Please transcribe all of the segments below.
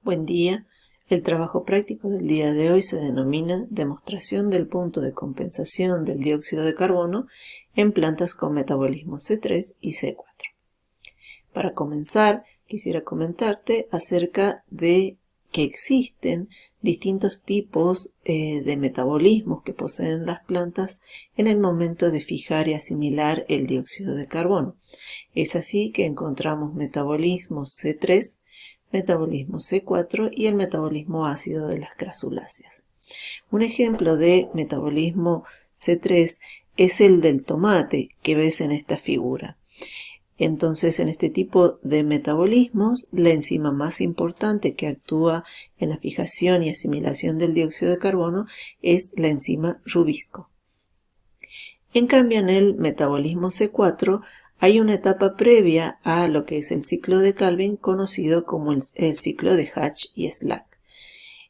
Buen día. El trabajo práctico del día de hoy se denomina demostración del punto de compensación del dióxido de carbono en plantas con metabolismo C3 y C4. Para comenzar, quisiera comentarte acerca de que existen distintos tipos de metabolismos que poseen las plantas en el momento de fijar y asimilar el dióxido de carbono. Es así que encontramos metabolismo C3, metabolismo C4 y el metabolismo ácido de las crasuláceas. Un ejemplo de metabolismo C3 es el del tomate que ves en esta figura. Entonces, en este tipo de metabolismos, la enzima más importante que actúa en la fijación y asimilación del dióxido de carbono es la enzima Rubisco. En cambio, en el metabolismo C4 hay una etapa previa a lo que es el ciclo de Calvin, conocido como el ciclo de Hatch y Slack.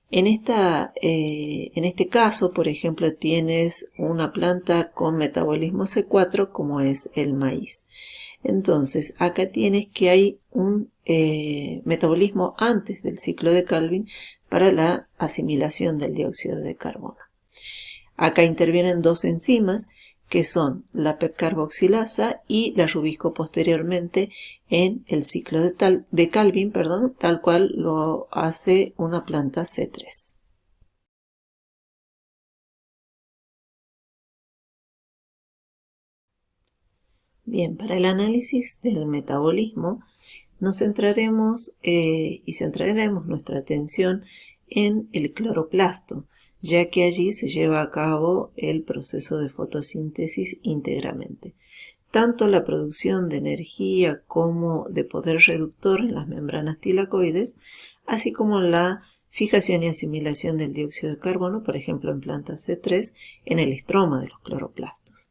En este caso, por ejemplo, tienes una planta con metabolismo C4 como es el maíz. Entonces, acá tienes que hay un metabolismo antes del ciclo de Calvin para la asimilación del dióxido de carbono. Acá intervienen dos enzimas que son la pepcarboxilasa y la Rubisco posteriormente en el ciclo de Calvin, tal cual lo hace una planta C3. Bien, para el análisis del metabolismo nos centraremos nuestra atención en el cloroplasto, ya que allí se lleva a cabo el proceso de fotosíntesis íntegramente. Tanto la producción de energía como de poder reductor en las membranas tilacoides, así como la fijación y asimilación del dióxido de carbono, por ejemplo en plantas C3, en el estroma de los cloroplastos.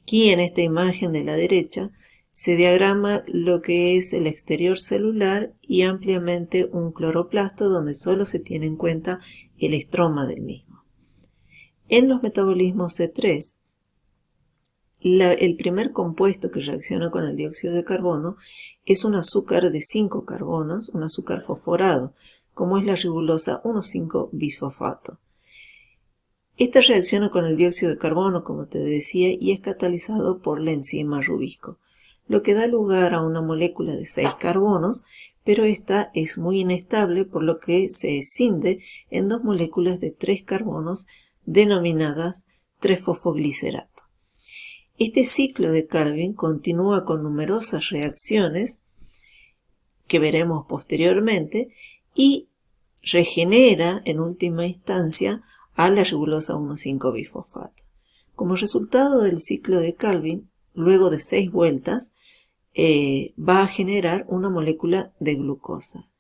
Aquí en esta imagen de la derecha se diagrama lo que es el exterior celular y ampliamente un cloroplasto donde solo se tiene en cuenta el estroma del mismo. En los metabolismos C3, el primer compuesto que reacciona con el dióxido de carbono es un azúcar de 5 carbonos, un azúcar fosforado, como es la ribulosa 1,5-bisfosfato. Esta reacciona con el dióxido de carbono, como te decía, y es catalizado por la enzima Rubisco, lo que da lugar a una molécula de 6 carbonos, pero esta es muy inestable, por lo que se escinde en dos moléculas de 3 carbonos denominadas 3-fosfoglicerato. Este ciclo de Calvin continúa con numerosas reacciones que veremos posteriormente y regenera en última instancia a la ribulosa 1,5-bifosfato. Como resultado del ciclo de Calvin, luego de 6 vueltas, va a generar una molécula de glucosa.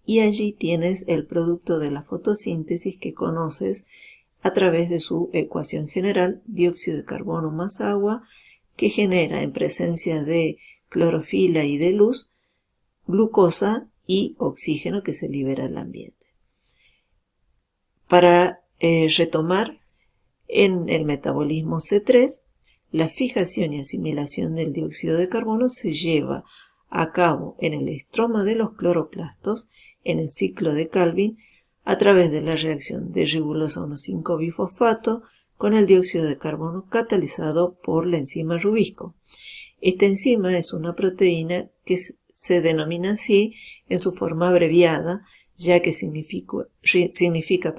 Y allí tienes el producto de la fotosíntesis que conoces a través de su ecuación general, dióxido de carbono más agua, que genera en presencia de clorofila y de luz, glucosa y oxígeno que se libera al ambiente. Para retomar, en el metabolismo C3, la fijación y asimilación del dióxido de carbono se lleva a cabo en el estroma de los cloroplastos, en el ciclo de Calvin, a través de la reacción de ribulosa 1,5-bifosfato con el dióxido de carbono catalizado por la enzima Rubisco. Esta enzima es una proteína que se denomina así en su forma abreviada, ya que significa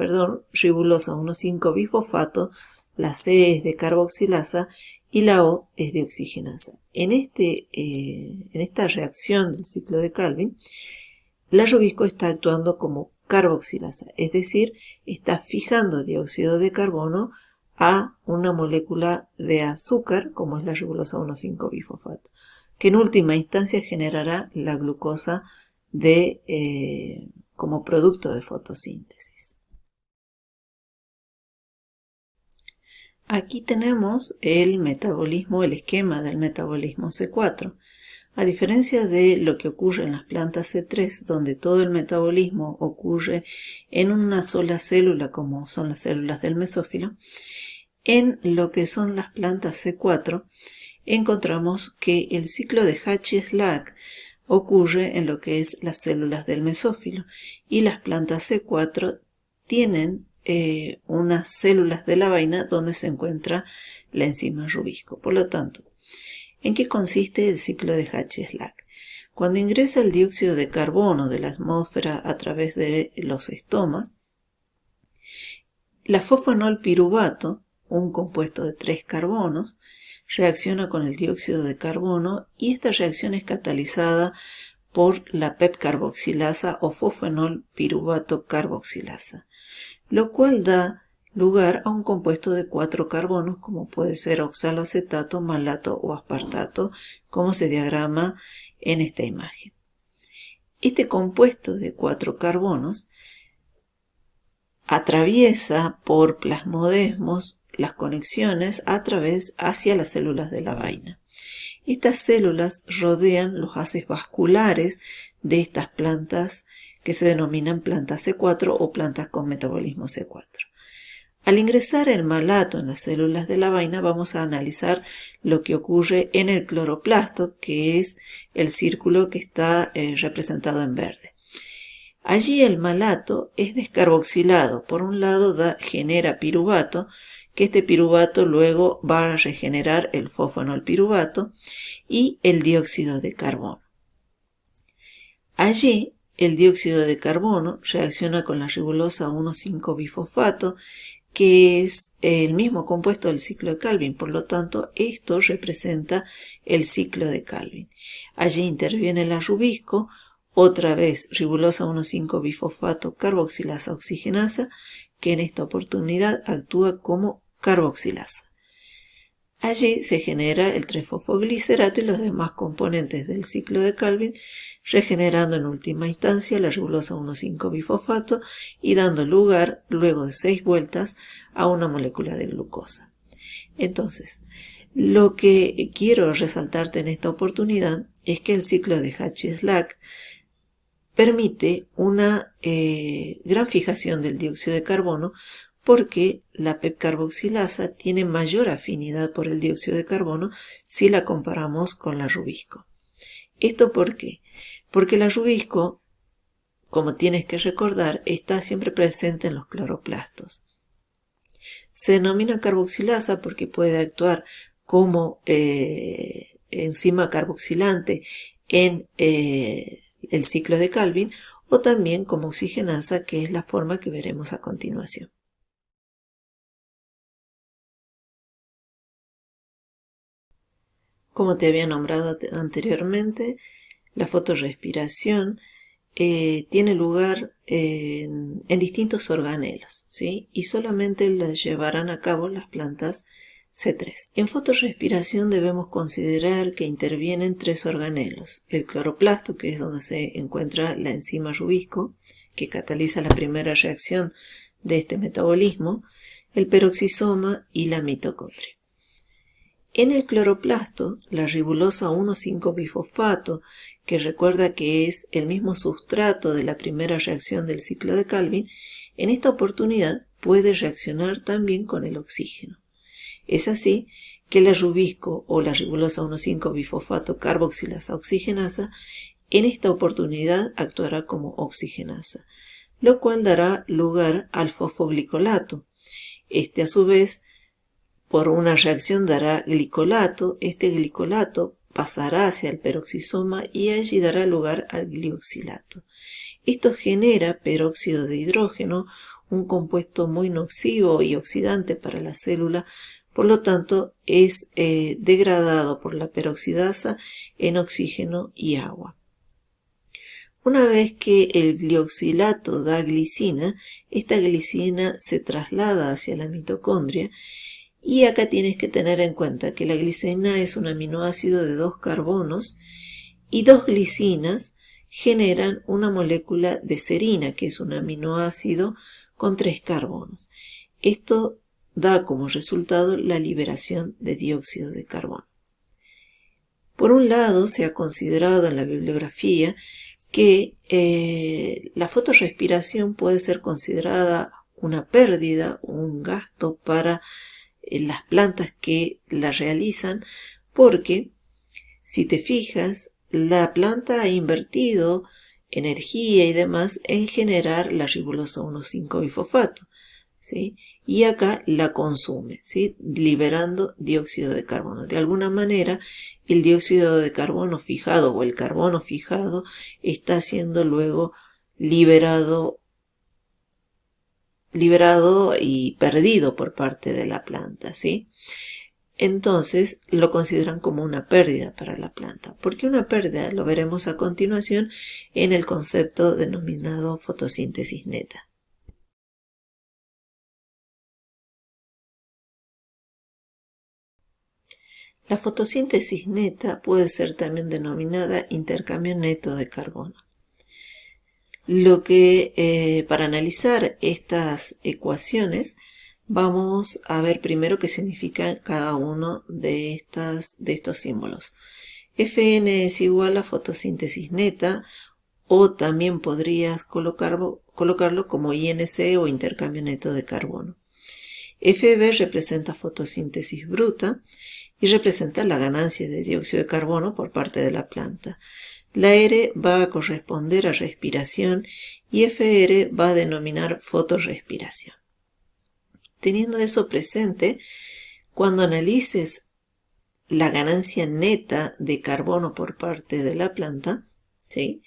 ribulosa 1,5-bifosfato, la C es de carboxilasa y la O es de oxigenasa. En esta reacción del ciclo de Calvin, la Rubisco está actuando como carboxilasa, es decir, está fijando dióxido de carbono a una molécula de azúcar, como es la ribulosa 1,5-bifosfato, que en última instancia generará la glucosa como producto de fotosíntesis. Aquí tenemos el esquema del metabolismo C4. A diferencia de lo que ocurre en las plantas C3, donde todo el metabolismo ocurre en una sola célula, como son las células del mesófilo, en lo que son las plantas C4, encontramos que el ciclo de Hatch y Slack ocurre en lo que es las células del mesófilo, y las plantas C4 tienen unas células de la vaina donde se encuentra la enzima rubisco. Por lo tanto, ¿en qué consiste el ciclo de Hatch-Slack? Cuando ingresa el dióxido de carbono de la atmósfera a través de los estomas, la fosfanol-piruvato, un compuesto de 3 carbonos, reacciona con el dióxido de carbono, y esta reacción es catalizada por la PEP-carboxilasa o fosfanol-piruvato carboxilasa, lo cual da lugar a un compuesto de 4 carbonos, como puede ser oxaloacetato, malato o aspartato, como se diagrama en esta imagen. Este compuesto de 4 carbonos atraviesa por plasmodesmos las conexiones hacia las células de la vaina. Estas células rodean los haces vasculares de estas plantas que se denominan plantas C4 o plantas con metabolismo C4. Al ingresar el malato en las células de la vaina, vamos a analizar lo que ocurre en el cloroplasto, que es el círculo que está representado en verde. Allí el malato es descarboxilado. Por un lado genera piruvato, que este piruvato luego va a regenerar el fosfanolpiruvato y el dióxido de carbono. Allí el dióxido de carbono reacciona con la ribulosa 1,5-bifosfato, que es el mismo compuesto del ciclo de Calvin. Por lo tanto, esto representa el ciclo de Calvin. Allí interviene la rubisco, otra vez ribulosa 1,5-bifosfato carboxilasa oxigenasa, que en esta oportunidad actúa como carboxilasa. Allí se genera el 3-fosfoglicerato y los demás componentes del ciclo de Calvin, regenerando en última instancia la ribulosa 1,5-bifosfato y dando lugar, luego de 6 vueltas, a una molécula de glucosa. Entonces, lo que quiero resaltarte en esta oportunidad es que el ciclo de Hatch-Slack permite una gran fijación del dióxido de carbono, porque la PEP-carboxilasa tiene mayor afinidad por el dióxido de carbono si la comparamos con la rubisco. ¿Esto por qué? Porque la rubisco, como tienes que recordar, está siempre presente en los cloroplastos. Se denomina carboxilasa porque puede actuar como enzima carboxilante en el ciclo de Calvin, o también como oxigenasa, que es la forma que veremos a continuación. Como te había nombrado anteriormente, la fotorrespiración tiene lugar en distintos organelos, ¿sí? Y solamente la llevarán a cabo las plantas C3. En fotorrespiración debemos considerar que intervienen 3 organelos: el cloroplasto, que es donde se encuentra la enzima rubisco, que cataliza la primera reacción de este metabolismo, el peroxisoma y la mitocondria. En el cloroplasto, la ribulosa 1,5-bifosfato, que recuerda que es el mismo sustrato de la primera reacción del ciclo de Calvin, en esta oportunidad puede reaccionar también con el oxígeno. Es así que la rubisco o la ribulosa 1,5-bifosfato carboxilasa oxigenasa en esta oportunidad actuará como oxigenasa, lo cual dará lugar al fosfoglicolato. Este a su vez, por una reacción dará glicolato. Este glicolato pasará hacia el peroxisoma y allí dará lugar al glioxilato. Esto genera peróxido de hidrógeno, un compuesto muy nocivo y oxidante para la célula. Por lo tanto, es degradado por la peroxidasa en oxígeno y agua. Una vez que el glioxilato da glicina, esta glicina se traslada hacia la mitocondria, y acá tienes que tener en cuenta que la glicina es un aminoácido de 2 carbonos y 2 glicinas generan una molécula de serina, que es un aminoácido con 3 carbonos. Esto da como resultado la liberación de dióxido de carbono. Por un lado, se ha considerado en la bibliografía que la fotorrespiración puede ser considerada una pérdida, un gasto para las plantas que la realizan, porque si te fijas, la planta ha invertido energía y demás en generar la ribolosa 1,5-bifosfato, ¿sí? Y acá la consume, ¿sí? Liberando dióxido de carbono. De alguna manera, el dióxido de carbono fijado o el carbono fijado está siendo luego liberado y perdido por parte de la planta, ¿sí? Entonces lo consideran como una pérdida para la planta. ¿Por qué una pérdida? Lo veremos a continuación en el concepto denominado fotosíntesis neta. La fotosíntesis neta puede ser también denominada intercambio neto de carbono. Para analizar estas ecuaciones, vamos a ver primero qué significa cada uno de estos símbolos. Fn es igual a fotosíntesis neta, o también podrías colocarlo como INC o intercambio neto de carbono. Fb representa fotosíntesis bruta y representa la ganancia de dióxido de carbono por parte de la planta. La R va a corresponder a respiración y Fr va a denominar fotorrespiración. Teniendo eso presente, cuando analices la ganancia neta de carbono por parte de la planta, ¿sí?,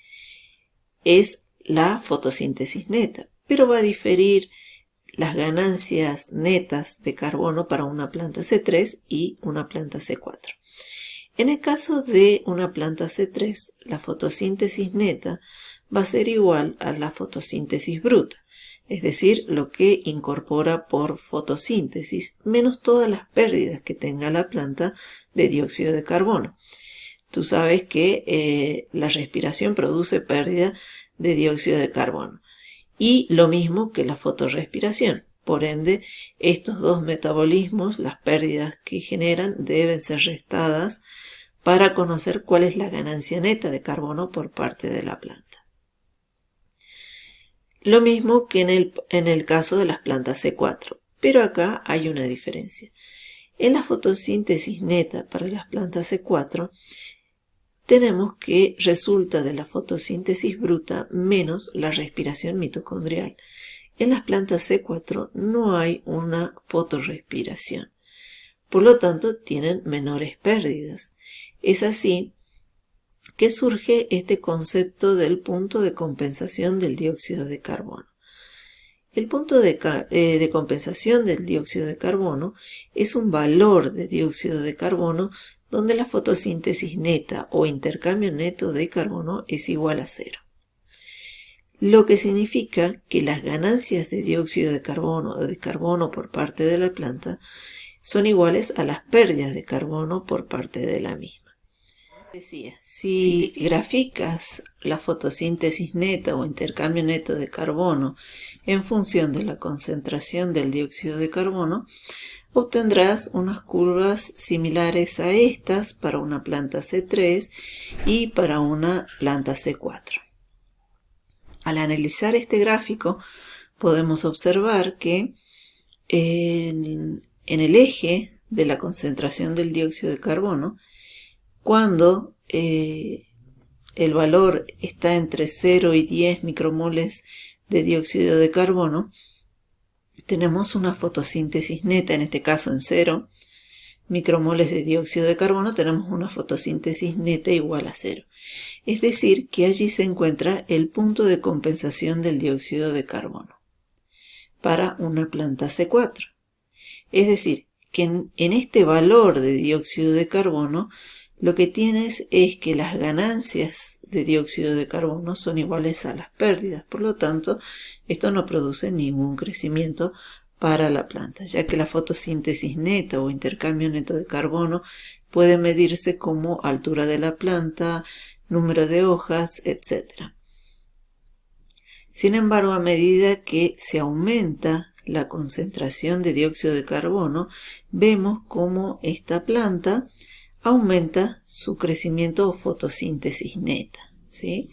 es la fotosíntesis neta, pero va a diferir las ganancias netas de carbono para una planta C3 y una planta C4. En el caso de una planta C3, la fotosíntesis neta va a ser igual a la fotosíntesis bruta, es decir, lo que incorpora por fotosíntesis menos todas las pérdidas que tenga la planta de dióxido de carbono. Tú sabes que la respiración produce pérdida de dióxido de carbono. Y lo mismo que la fotorrespiración. Por ende, estos dos metabolismos, las pérdidas que generan, deben ser restadas para conocer cuál es la ganancia neta de carbono por parte de la planta. Lo mismo que en el caso de las plantas C4, pero acá hay una diferencia. En la fotosíntesis neta para las plantas C4, tenemos que resulta de la fotosíntesis bruta menos la respiración mitocondrial. En las plantas C4 no hay una fotorrespiración, por lo tanto tienen menores pérdidas. Es así que surge este concepto del punto de compensación del dióxido de carbono. El punto de compensación del dióxido de carbono es un valor de dióxido de carbono donde la fotosíntesis neta o intercambio neto de carbono es igual a 0. Lo que significa que las ganancias de dióxido de carbono o de carbono por parte de la planta son iguales a las pérdidas de carbono por parte de la misma. Decía, si graficas la fotosíntesis neta o intercambio neto de carbono en función de la concentración del dióxido de carbono, obtendrás unas curvas similares a estas para una planta C3 y para una planta C4. Al analizar este gráfico, podemos observar que en el eje de la concentración del dióxido de carbono, cuando el valor está entre 0 y 10 micromoles de dióxido de carbono, tenemos una fotosíntesis neta, en este caso en 0 micromoles de dióxido de carbono, tenemos una fotosíntesis neta igual a 0. Es decir, que allí se encuentra el punto de compensación del dióxido de carbono para una planta C4. Es decir, que en este valor de dióxido de carbono, lo que tienes es que las ganancias de dióxido de carbono son iguales a las pérdidas. Por lo tanto, esto no produce ningún crecimiento para la planta, ya que la fotosíntesis neta o intercambio neto de carbono puede medirse como altura de la planta, número de hojas, etc. Sin embargo, a medida que se aumenta la concentración de dióxido de carbono, vemos cómo esta planta aumenta su crecimiento o fotosíntesis neta, ¿sí?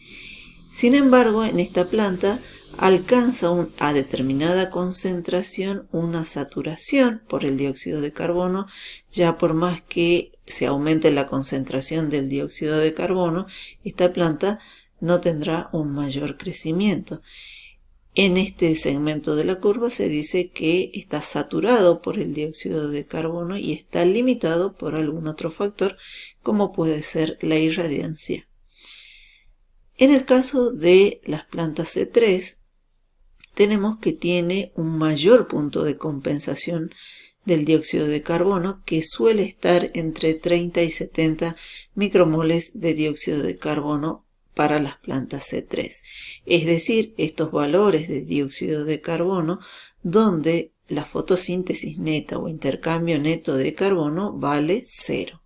Sin embargo, en esta planta alcanza a determinada concentración una saturación por el dióxido de carbono, ya por más que se aumente la concentración del dióxido de carbono, esta planta no tendrá un mayor crecimiento. En este segmento de la curva se dice que está saturado por el dióxido de carbono y está limitado por algún otro factor, como puede ser la irradiancia. En el caso de las plantas C3, tenemos que tiene un mayor punto de compensación del dióxido de carbono, que suele estar entre 30 y 70 micromoles de dióxido de carbono para las plantas C3. Es decir, estos valores de dióxido de carbono donde la fotosíntesis neta o intercambio neto de carbono vale 0.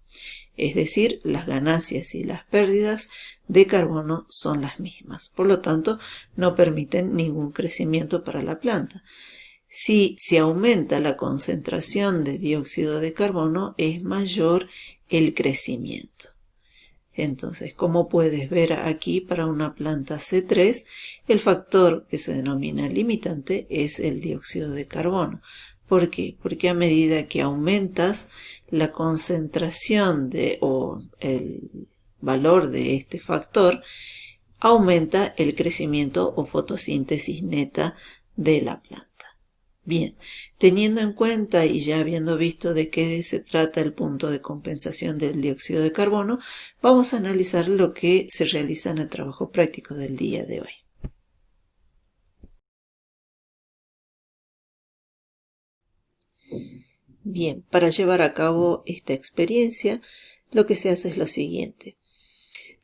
Es decir, las ganancias y las pérdidas de carbono son las mismas. Por lo tanto, no permiten ningún crecimiento para la planta. Si se aumenta la concentración de dióxido de carbono, es mayor el crecimiento. Entonces, como puedes ver aquí, para una planta C3, el factor que se denomina limitante es el dióxido de carbono. ¿Por qué? Porque a medida que aumentas la concentración o el valor de este factor, aumenta el crecimiento o fotosíntesis neta de la planta. Bien, teniendo en cuenta y ya habiendo visto de qué se trata el punto de compensación del dióxido de carbono, vamos a analizar lo que se realiza en el trabajo práctico del día de hoy. Bien, para llevar a cabo esta experiencia, lo que se hace es lo siguiente.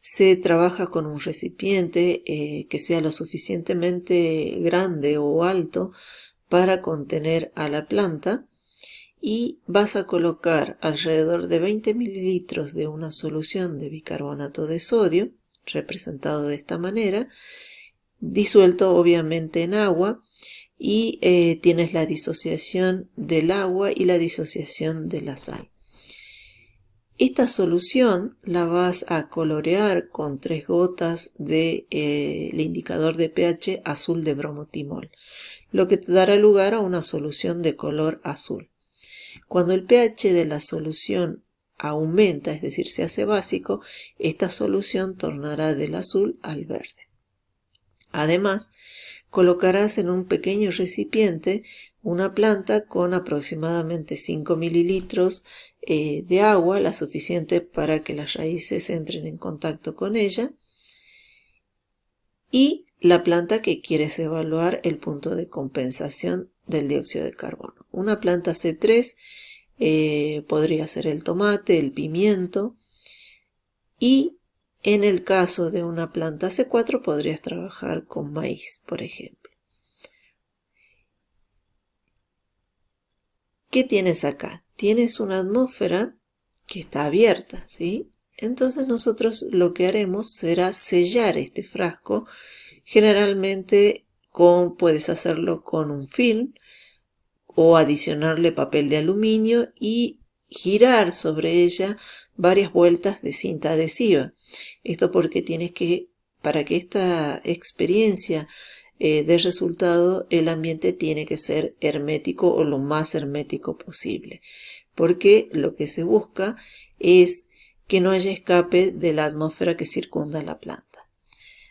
Se trabaja con un recipiente que sea lo suficientemente grande o alto para contener a la planta y vas a colocar alrededor de 20 mililitros de una solución de bicarbonato de sodio, representado de esta manera, disuelto obviamente en agua, y tienes la disociación del agua y la disociación de la sal. Esta solución la vas a colorear con 3 gotas del indicador de pH azul de bromotimol, lo que te dará lugar a una solución de color azul. Cuando el pH de la solución aumenta, es decir, se hace básico, esta solución tornará del azul al verde. Además, colocarás en un pequeño recipiente una planta con aproximadamente 5 mililitros de agua, la suficiente para que las raíces entren en contacto con ella, y la planta que quieres evaluar el punto de compensación del dióxido de carbono. Una planta C3 podría ser el tomate, el pimiento, y en el caso de una planta C4 podrías trabajar con maíz, por ejemplo. ¿Qué tienes acá? Tienes una atmósfera que está abierta, ¿sí? Entonces nosotros lo que haremos será sellar este frasco. Generalmente puedes hacerlo con un film o adicionarle papel de aluminio y girar sobre ella varias vueltas de cinta adhesiva. Esto porque para que esta experiencia dé resultado, el ambiente tiene que ser hermético o lo más hermético posible, porque lo que se busca es que no haya escape de la atmósfera que circunda la planta.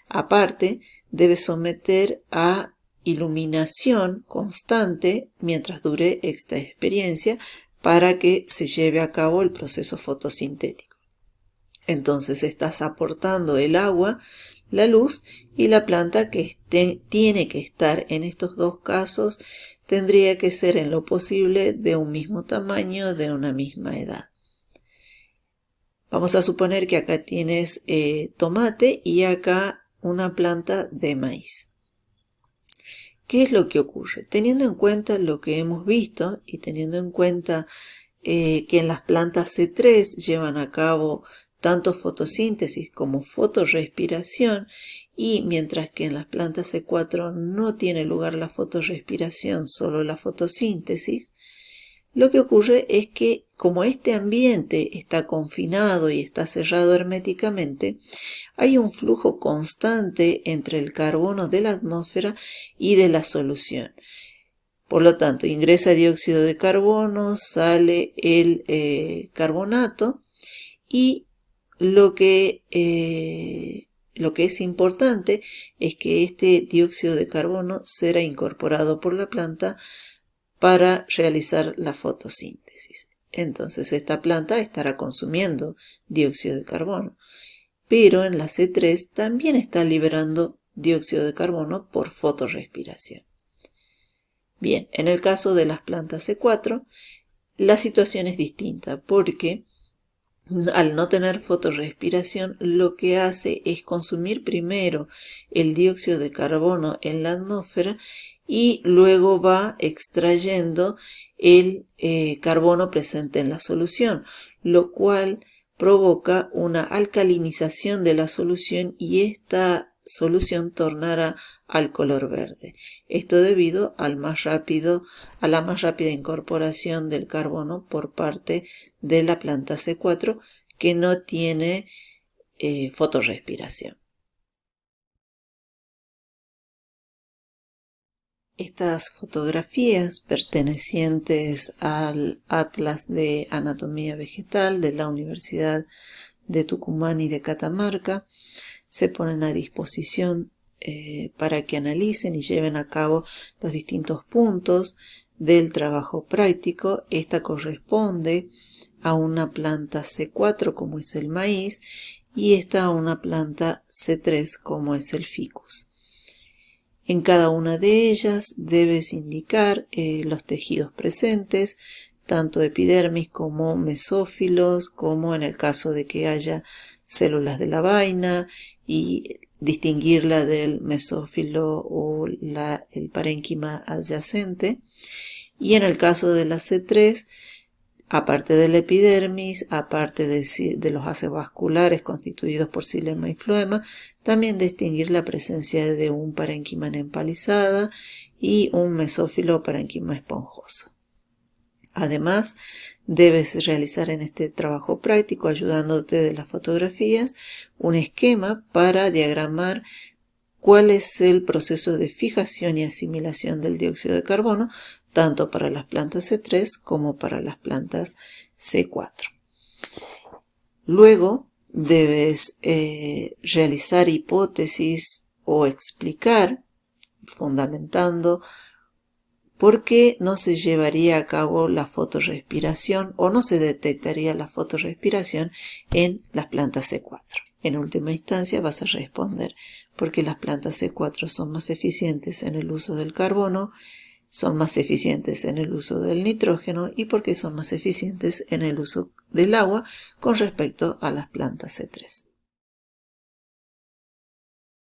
Aparte, debes someter a iluminación constante mientras dure esta experiencia para que se lleve a cabo el proceso fotosintético. Entonces estás aportando el agua, la luz, y la planta que tiene que estar en estos dos casos tendría que ser en lo posible de un mismo tamaño, de una misma edad. Vamos a suponer que acá tienes tomate y acá una planta de maíz. ¿Qué es lo que ocurre? Teniendo en cuenta lo que hemos visto y teniendo en cuenta que en las plantas C3 llevan a cabo tanto fotosíntesis como fotorrespiración, y mientras que en las plantas C4 no tiene lugar la fotorrespiración, solo la fotosíntesis, lo que ocurre es que como este ambiente está confinado y está cerrado herméticamente, hay un flujo constante entre el carbono de la atmósfera y de la solución. Por lo tanto, ingresa dióxido de carbono, sale el carbonato, y lo que es importante es que este dióxido de carbono será incorporado por la planta para realizar la fotosíntesis. Entonces esta planta estará consumiendo dióxido de carbono, pero en la C3 también está liberando dióxido de carbono por fotorrespiración. Bien, en el caso de las plantas C4, la situación es distinta porque al no tener fotorrespiración, lo que hace es consumir primero el dióxido de carbono en la atmósfera y luego va extrayendo el carbono presente en la solución, lo cual provoca una alcalinización de la solución y esta solución tornará al color verde. Esto debido a la más rápida incorporación del carbono por parte de la planta C4 que no tiene fotorrespiración. Estas fotografías pertenecientes al Atlas de Anatomía Vegetal de la Universidad de Tucumán y de Catamarca se ponen a disposición para que analicen y lleven a cabo los distintos puntos del trabajo práctico. Esta corresponde a una planta C4 como es el maíz y esta a una planta C3 como es el ficus. En cada una de ellas debes indicar los tejidos presentes, tanto epidermis como mesófilos, como en el caso de que haya células de la vaina, y distinguirla del mesófilo o el parénquima adyacente. Y en el caso de la C3, aparte del epidermis, aparte de los haces vasculares constituidos por xilema y floema, también distinguir la presencia de un parénquima en empalizada y un mesófilo o parénquima esponjoso. Además, debes realizar en este trabajo práctico, ayudándote de las fotografías, un esquema para diagramar cuál es el proceso de fijación y asimilación del dióxido de carbono, tanto para las plantas C3 como para las plantas C4. Luego debes realizar hipótesis o explicar, fundamentando por qué no se llevaría a cabo la fotorrespiración o no se detectaría la fotorrespiración en las plantas C4. En última instancia vas a responder porque las plantas C4 son más eficientes en el uso del carbono, son más eficientes en el uso del nitrógeno y porque son más eficientes en el uso del agua con respecto a las plantas C3.